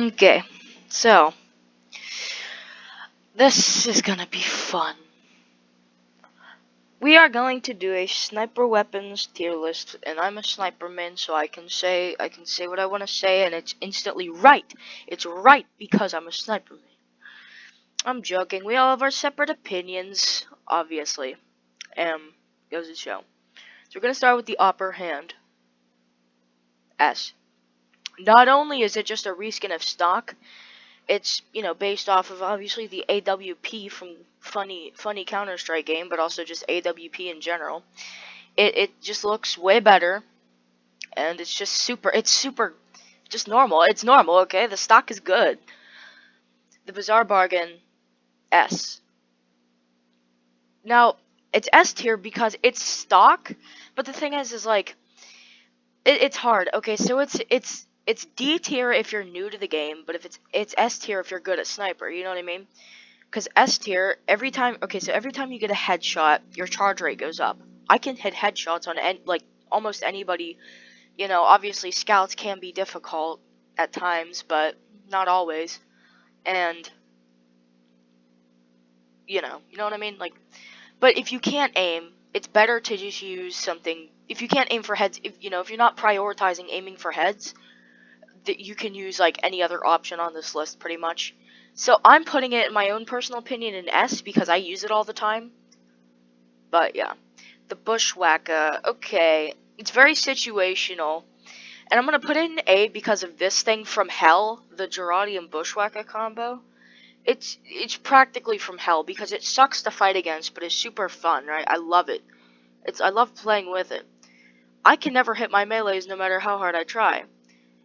Okay, so this is gonna be fun. We are going to do a sniper weapons tier list, and I'm a sniper man, so I can say what I want to say, and it's instantly right. It's right because I'm a sniper man. I'm joking. We all have our separate opinions, obviously. Goes to show. So we're gonna start with the upper hand. S. Not only is it just a reskin of stock, it's, based off of obviously the AWP from funny Counter-Strike game, but also just AWP in general. It just looks way better, and it's super just normal. It's normal, okay? The stock is good. The Bizarre Bargain S. Now, it's S tier because it's stock, but the thing is like it's hard. Okay, so it's D tier if you're new to the game, but if it's S tier if you're good at sniper. You know what I mean? Because S tier, every time you get a headshot, your charge rate goes up. I can hit headshots on like almost anybody. Obviously scouts can be difficult at times, but not always. And you know what I mean? Like, but if you can't aim, it's better to just use something. If you can't aim for heads, if you're not prioritizing aiming for heads, that you can use like any other option on this list pretty much. So I'm putting it in my own personal opinion in S because I use it all the time. But yeah, the Bushwhacker, okay, it's very situational. And I'm gonna put it in A because of this thing from hell, the Girardi and Bushwhacker combo. It's practically from hell because it sucks to fight against, but it's super fun, right? I love it. I love playing with it. I can never hit my melees no matter how hard I try,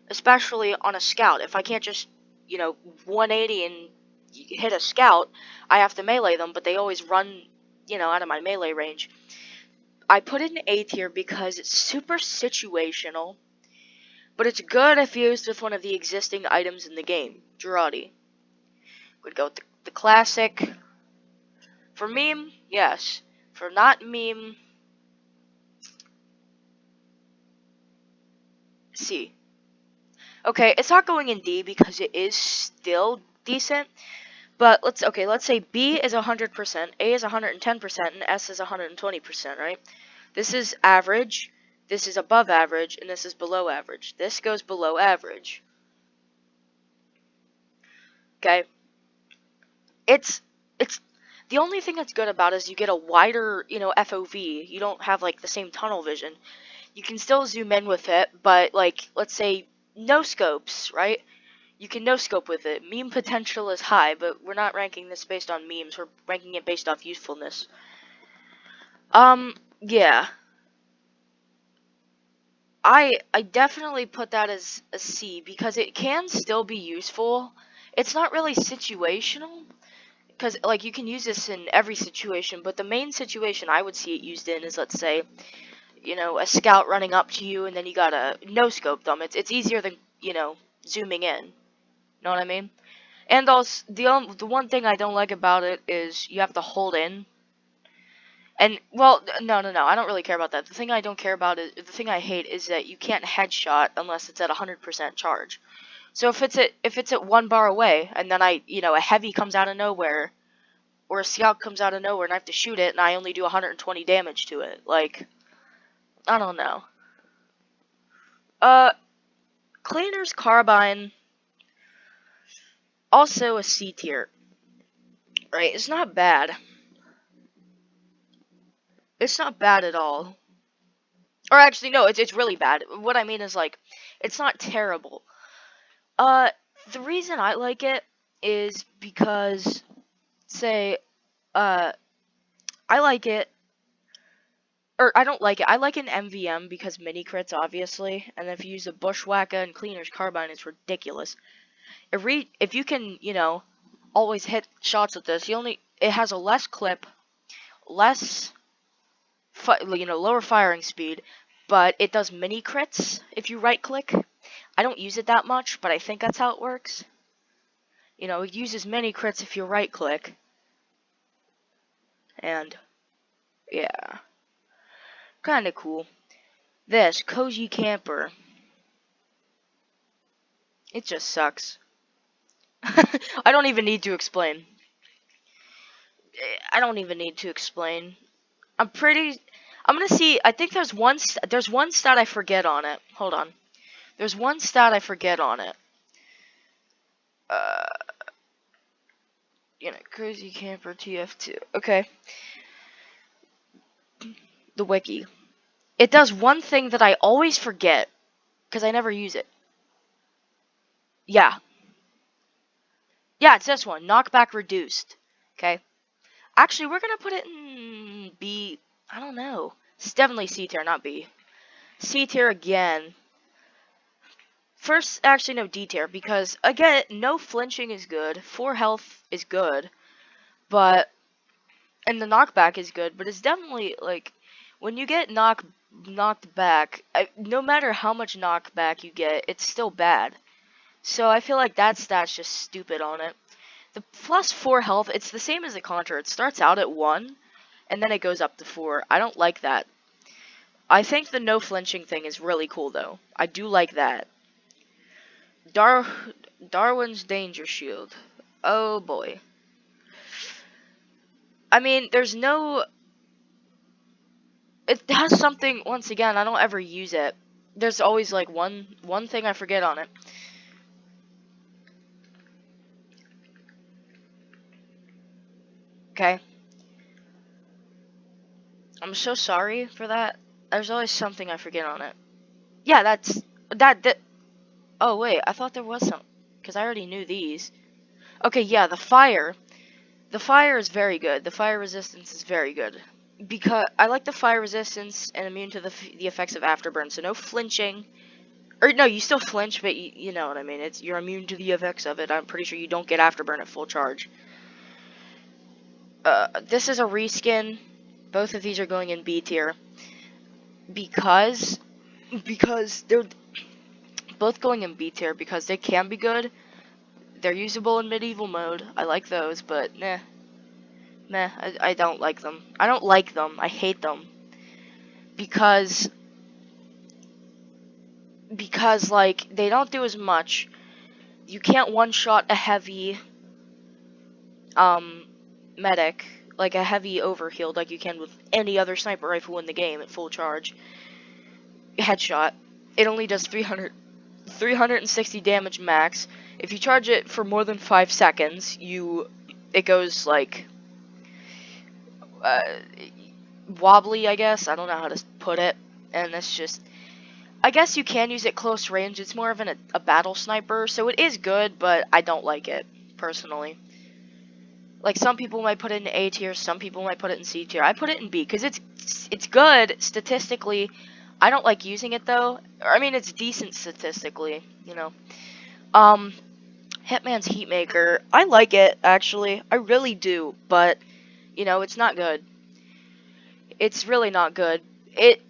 especially on a scout. If I can't just 180 and hit a scout, I have to melee them, but they always run out of my melee range. I put it in A tier because it's super situational, but it's good if used with one of the existing items in the game. Girardi. Would go with the classic. For meme, yes. For not meme, C. Okay, it's not going in D because it is still decent, but let's say B is 100%, A is 110%, and S is 120%, right? This is average, this is above average, and this is below average. This goes below average. Okay? It's the only thing that's good about it is you get a wider, FOV. You don't have like the same tunnel vision. You can still zoom in with it, but like let's say no scopes, right? You can no scope with it. Meme potential is high, but we're not ranking this based on memes. We're ranking it based off usefulness. Yeah. I definitely put that as a C because it can still be useful. It's not really situational because like you can use this in every situation, but the main situation I would see it used in is, let's say, a scout running up to you and then you gotta no scope them. It's easier than zooming in. Know what I mean? And also the one thing I don't like about it is you have to hold in. And well, no, I don't really care about that. The thing I don't care about is the thing I hate is that you can't headshot unless it's at 100% charge. So if it's at 1 bar away and then a heavy comes out of nowhere or a scout comes out of nowhere and I have to shoot it and I only do 120 damage to it, like I don't know. Cleaner's Carbine, also a C tier, right? It's not bad. It's not bad at all. Or actually, no, it's really bad. What I mean is, like, it's not terrible. Uh, the reason I like it is because, say, uh, I like it, or I don't like it. I like an MVM because mini crits, obviously, and if you use a Bushwhacker and Cleaner's Carbine, it's ridiculous. If you can, always hit shots with this, it has a less clip, less, lower firing speed, but it does mini crits if you right click. I don't use it that much, but I think that's how it works. It uses mini crits if you right click. And yeah, kind of cool. This Cozy Camper, it just sucks. I don't even need to explain. I don't even need to explain. I'm pretty. I'm gonna see. I think there's there's one stat I forget on it. Hold on. There's one stat I forget on it. Uh, Crazy Camper TF2. Okay, the wiki. It does one thing that I always forget because I never use it. Yeah, yeah, it's this one. Knockback reduced. Okay. Actually, we're gonna put it in B. I don't know. It's definitely C tier, not B. C tier again. First, actually, no, D tier, because, again, no flinching is good, 4 health is good, but, and the knockback is good, but it's definitely, like, when you get knocked back, no matter how much knockback you get, it's still bad. So I feel like that stat's just stupid on it. The plus 4 health, it's the same as the Contra. It starts out at 1, and then it goes up to 4. I don't like that. I think the no flinching thing is really cool, though. I do like that. Darwin's Danger Shield. Oh boy. I mean, there's no. It has something. Once again, I don't ever use it. There's always like one thing I forget on it. Okay. I'm so sorry for that. There's always something I forget on it. Yeah, that. Oh wait, I thought there was some, because I already knew these. Okay, yeah, the fire. The fire is very good. The fire resistance is very good. Because I like the fire resistance and immune to the effects of afterburn, so no flinching. Or no, you still flinch, but you know what I mean. You're immune to the effects of it. I'm pretty sure you don't get afterburn at full charge. This is a reskin. Both of these are going in B tier because they're both going in B tier because they can be good. They're usable in medieval mode. I like those, but meh. I don't like them. I don't like them. I hate them because like they don't do as much. You can't one shot a heavy medic, like a heavy overhealed, like you can with any other sniper rifle in the game at full charge. Headshot. It only does 360 damage max. If you charge it for more than 5 seconds, it goes like uh, wobbly, I guess. I don't know how to put it, and it's just. I guess you can use it close range. It's more of a battle sniper, so it is good, but I don't like it personally. Like, some people might put it in A tier, some people might put it in C tier. I put it in B because it's good statistically. I don't like using it though. I mean, it's decent statistically, you know. Um, Hitman's Heatmaker. I like it actually. I really do, but it's not good. It's really not good. It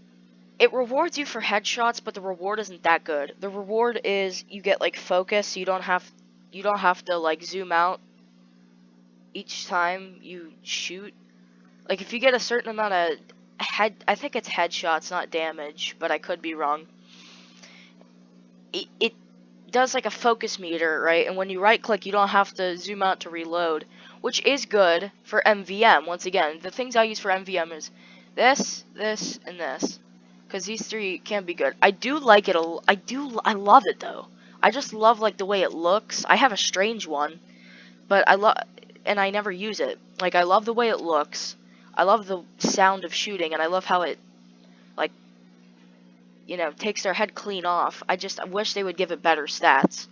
rewards you for headshots, but the reward isn't that good. The reward is you get like focus, so you don't have to like zoom out each time you shoot. Like, if you get a certain amount of I think it's headshots, not damage, but I could be wrong. It does like a focus meter, right? And when you right click, you don't have to zoom out to reload, which is good for MVM. Once again, the things I use for MVM is this, and this, because these three can be good. I do like it. I love it though. I just love like the way it looks. I have a strange one, but and I never use it. Like, I love the way it looks. I love the sound of shooting, and I love how it, like, takes their head clean off. I wish they would give it better stats.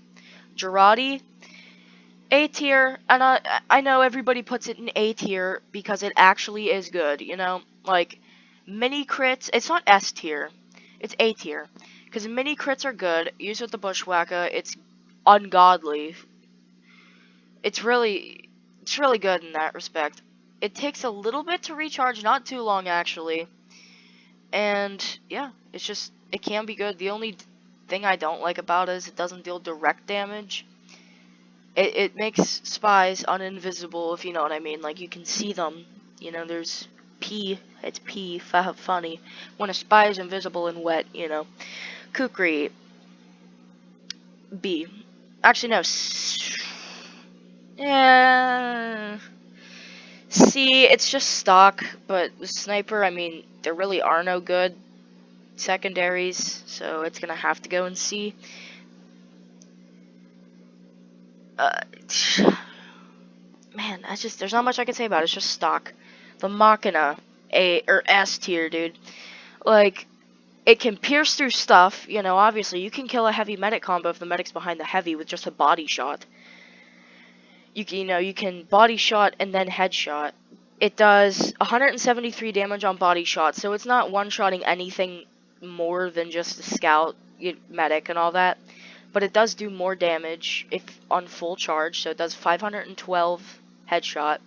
Girardi, A tier, and I know everybody puts it in A tier because it actually is good, Like, mini crits, it's not S tier, it's A tier. Because mini crits are good, used with the Bushwhacker, it's ungodly. It's really good in that respect. It takes a little bit to recharge, not too long actually. And yeah, it can be good. The only thing I don't like about it is it doesn't deal direct damage. It makes spies uninvisible, if you know what I mean. Like, you can see them. There's it's funny. When a spy is invisible and wet, Kukri, B. Actually, no, Yeah. See, it's just stock, but with sniper, I mean, there really are no good secondaries, so it's gonna have to go in C. Uh, man, there's not much I can say about it. It's just stock. The Machina, A or S tier, dude. Like, it can pierce through stuff. You know, obviously, you can kill a heavy medic combo if the medic's behind the heavy with just a body shot. You can body shot and then headshot. It does 173 damage on body shot, so it's not one-shotting anything more than just the scout, medic, and all that. But it does do more damage if on full charge, so it does 512 headshot.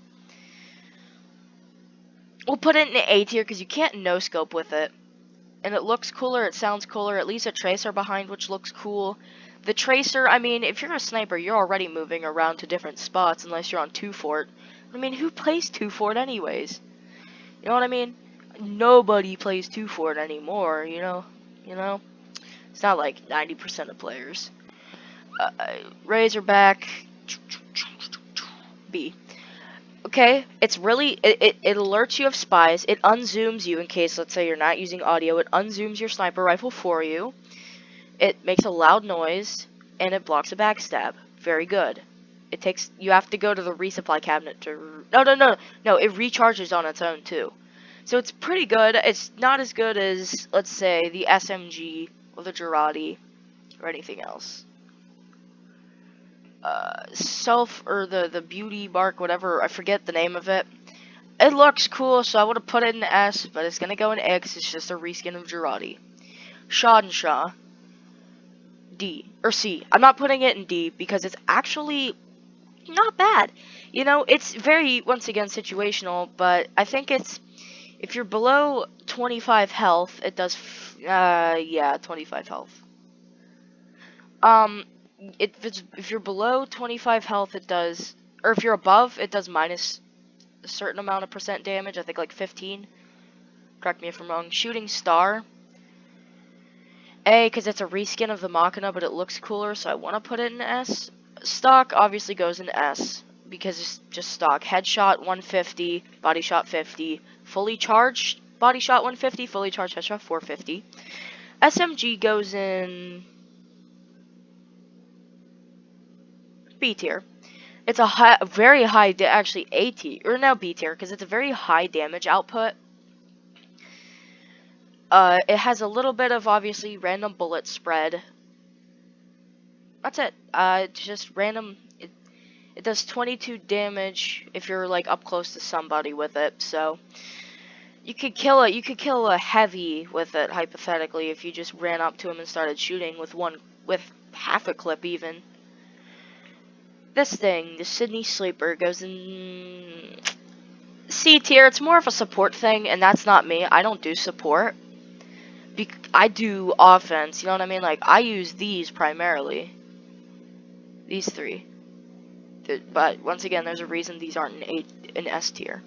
We'll put it in A tier because you can't no-scope with it. And it looks cooler, it sounds cooler, at least a tracer behind, which looks cool. The tracer, I mean, if you're a sniper, you're already moving around to different spots unless you're on 2-fort. I mean, who plays 2-fort anyways? You know what I mean? Nobody plays 2-fort anymore, you know? It's not like 90% of players. Razorback. B. Okay, it's really, it alerts you of spies, it unzooms you in case, let's say, you're not using audio, it unzooms your sniper rifle for you, it makes a loud noise, and it blocks a backstab. Very good. You have to go to the resupply cabinet to, no, it recharges on its own, too. So it's pretty good. It's not as good as, let's say, the SMG, or the Girardi, or anything else. Or the Beauty Bark, whatever, I forget the name of it. It looks cool, so I would have put it in S, but it's gonna go in X. It's just a reskin of Girardi. Schadenshah. D. Or C. I'm not putting it in D because it's actually not bad. You know, it's very, once again, situational, but I think if you're below 25 health, it does, yeah, 25 health. If you're below 25 health, it does, or if you're above, it does minus a certain amount of percent damage, I think like 15. Correct me if I'm wrong. Shooting Star. A, because it's a reskin of the Machina, but it looks cooler, so I want to put it in S. Stock obviously goes in S, because it's just stock. Headshot 150, body shot 50, fully charged body shot 150, fully charged headshot 450. SMG goes in B tier. It's a very high, actually A tier, or now B tier, because it's a very high damage output. It has a little bit of, obviously, random bullet spread. That's it. It's just random. It does 22 damage if you're, like, up close to somebody with it, so you could kill a heavy with it, hypothetically, if you just ran up to him and started shooting with half a clip, even. This thing, the Sydney Sleeper, goes in C tier. It's more of a support thing, and that's not me. I don't do support. I do offense, you know what I mean? Like, I use these primarily. These three. But, once again, there's a reason these aren't in S tier.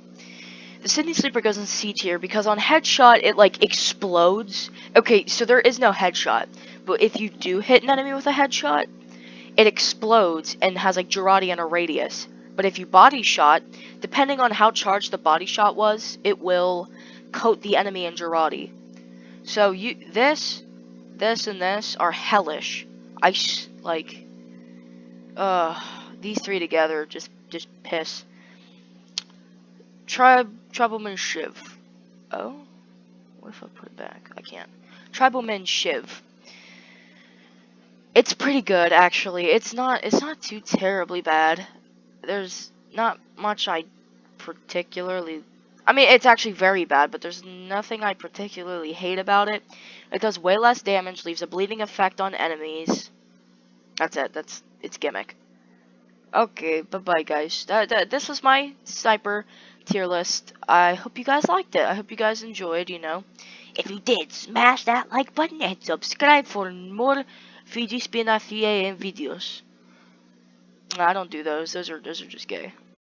The Sydney Sleeper goes in C tier because on headshot, it, like, explodes. Okay, so there is no headshot. But if you do hit an enemy with a headshot, it explodes and has, like, Girardi and a radius. But if you body shot, depending on how charged the body shot was, it will coat the enemy in Girardi. So this, and this are hellish. These three together just piss. Tribleman Shiv. Oh? What if I put it back? I can't. Tribleman Shiv. It's pretty good, actually. It's not too terribly bad. There's not much I particularly... I mean, it's actually very bad, but there's nothing I particularly hate about it. It does way less damage, leaves a bleeding effect on enemies. That's it. That's its gimmick. Okay, bye-bye, guys. This was my sniper tier list. I hope you guys liked it. I hope you guys enjoyed, you know. If you did, smash that like button and subscribe for more VG Spin FEA and videos. I don't do those. Those are just gay.